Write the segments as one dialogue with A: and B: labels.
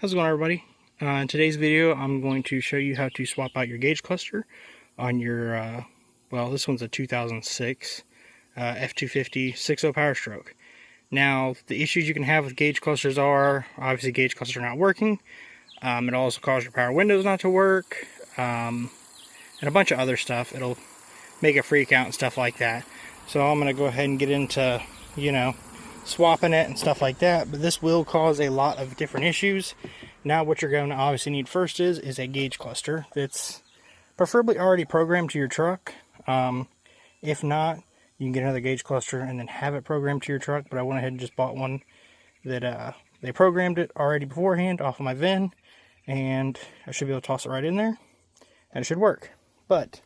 A: How's it going, everybody? In today's video, I'm going to show you how to swap out your gauge cluster on your, well, this one's a 2006 F-250 6.0 Power Stroke. Now, the issues you can have with gauge clusters are, obviously, gauge cluster not working. It also causes your power windows not to work, and a bunch of other stuff. It'll make it freak out and stuff like that. So I'm going to go ahead and get into, swapping it and stuff like that, but this will cause a lot of different issues. Now what you're going to obviously need first is a gauge cluster that's preferably already programmed to your truck. If not, you can get another gauge cluster and then have it programmed to your truck, but I went ahead and just bought one that they programmed it already beforehand off of my VIN, and I should be able to toss it right in there and it should work. But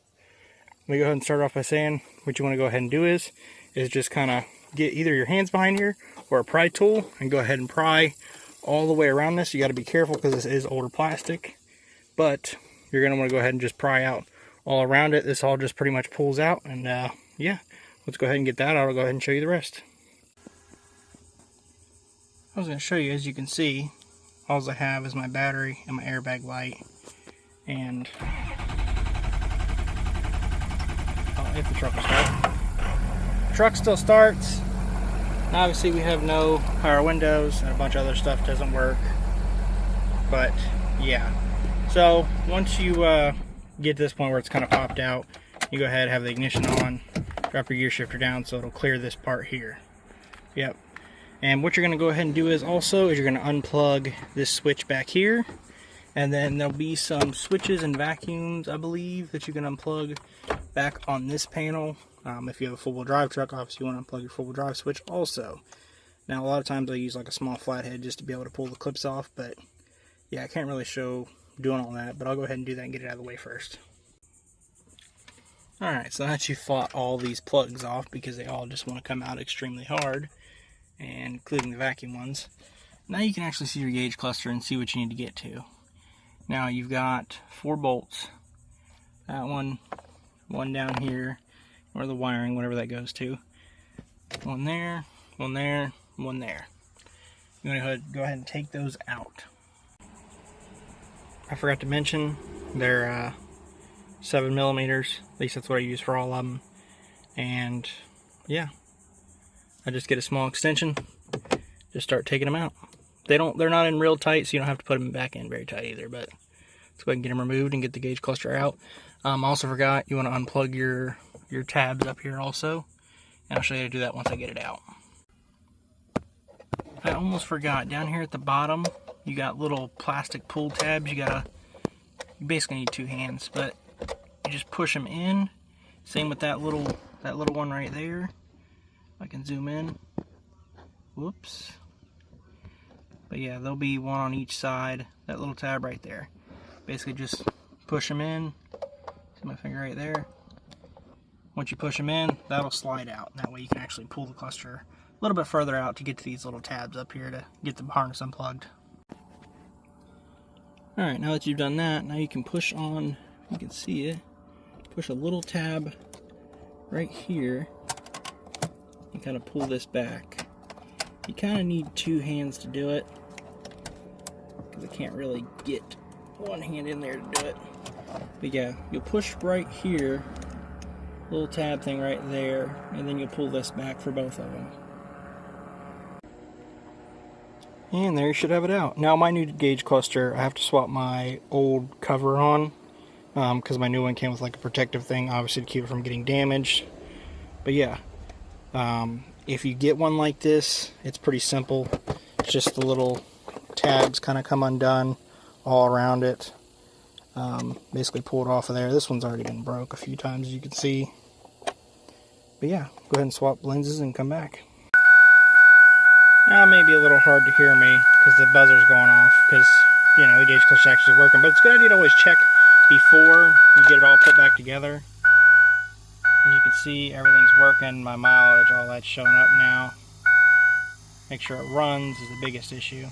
A: let me go ahead and start off by saying what you want to go ahead and do is just kind of get either your hands behind here or a pry tool and go ahead and pry all the way around this. You got to be careful because this is older plastic, but you're going to want to go ahead and just pry out all around it. This all just pretty much pulls out, and yeah, let's go ahead and get that out. I'll go ahead and show you the rest. I was going to show you, as you can see, all I have is my battery and my airbag light, and if the truck will start. Truck still starts. Now obviously we have no power windows and a bunch of other stuff doesn't work, but yeah. So once you get to this point where it's kind of popped out, you go ahead, have the ignition on, drop your gear shifter down so it'll clear this part here. Yep. And what you're going to go ahead and do is you're going to unplug this switch back here, and then there'll be some switches and vacuums, I believe, that you can unplug back on this panel. If you have a four-wheel drive truck, obviously you want to unplug your four-wheel drive switch also. Now, a lot of times I use like a small flathead just to be able to pull the clips off, but yeah, I can't really show doing all that, but I'll go ahead and do that and get it out of the way first. Alright, so now that you've fought all these plugs off, because they all just want to come out extremely hard, and including the vacuum ones, now you can actually see your gauge cluster and see what you need to get to. Now, you've got 4 bolts. That one down here, or the wiring, whatever that goes to. One there, one there, one there. You want to go ahead and take those out. I forgot to mention, they're 7 millimeters. At least that's what I use for all of them. And yeah, I just get a small extension, just start taking them out. They're not in real tight, so you don't have to put them back in very tight either, but let's go ahead and get them removed and get the gauge cluster out. I also forgot, you want to unplug your tabs up here also, and I'll show you how to do that once I get it out. I almost forgot, down here at the bottom you got little plastic pull tabs. You basically need 2 hands, but you just push them in. Same with that little one right there. I can zoom in. Whoops. But yeah, there'll be one on each side, that little tab right there. Basically just push them in. See my finger right there. Once you push them in, that'll slide out. That way you can actually pull the cluster a little bit further out to get to these little tabs up here to get the harness unplugged. Alright, now that you've done that, now you can push on, you can see it, push a little tab right here and kind of pull this back. You kind of need 2 hands to do it, because I can't really get one hand in there to do it. But yeah, you'll push right here, little tab thing right there, and then you'll pull this back for both of them. And there you should have it out. Now my new gauge cluster, I have to swap my old cover on, because my new one came with like a protective thing, obviously to keep it from getting damaged. But yeah, if you get one like this, it's pretty simple. It's just the little tabs kind of come undone all around it. Basically pull it off of there. This one's already been broke a few times, as you can see. But yeah, go ahead and swap lenses and come back. Now it may be a little hard to hear me because the buzzer's going off, because the gauge cluster is actually working. But it's a good idea to always check before you get it all put back together. As you can see, everything's working. My mileage, all that's showing up now. Make sure it runs is the biggest issue.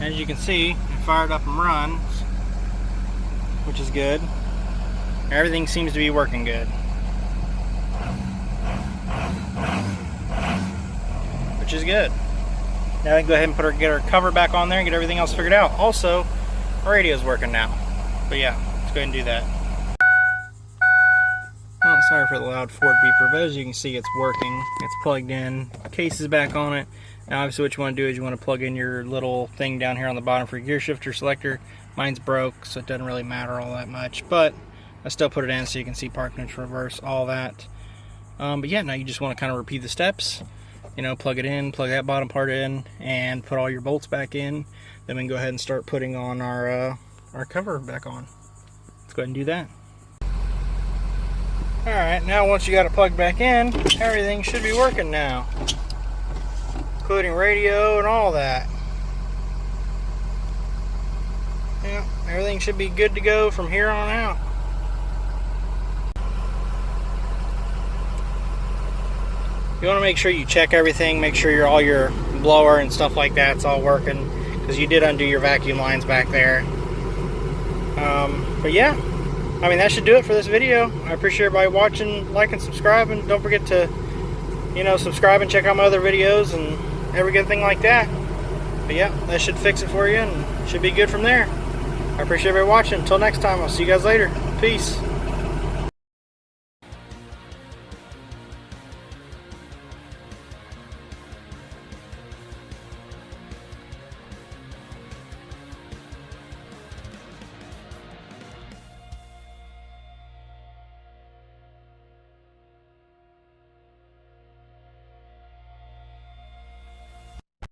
A: As you can see, it fired up and runs, which is good. Everything seems to be working good. is good. Now we can go ahead and get our cover back on there and get everything else figured out. Also, our radio's working now. But yeah, let's go ahead and do that. Oh, sorry for the loud Ford beeper, but as you can see, it's working. It's plugged in. Case is back on it. Now obviously what you want to do is you want to plug in your little thing down here on the bottom for your gear shifter selector. Mine's broke, so it doesn't really matter all that much, but I still put it in so you can see park, neutral, reverse, all that. But yeah, now you just want to kind of repeat the steps. You know, plug it in, plug that bottom part in, and put all your bolts back in. Then we can go ahead and start putting on our cover back on. Let's go ahead and do that. Alright, now once you got it plugged back in, everything should be working now. Including radio and all that. Yeah, everything should be good to go from here on out. You want to make sure you check everything, make sure all your blower and stuff like that's all working, because you did undo your vacuum lines back there. But yeah, I mean, that should do it for this video. I appreciate everybody watching, like and subscribe, and don't forget to, you know, subscribe and check out my other videos and every good thing like that. But yeah, that should fix it for you and should be good from there. I appreciate everybody watching. Until next time, I'll see you guys later. Peace.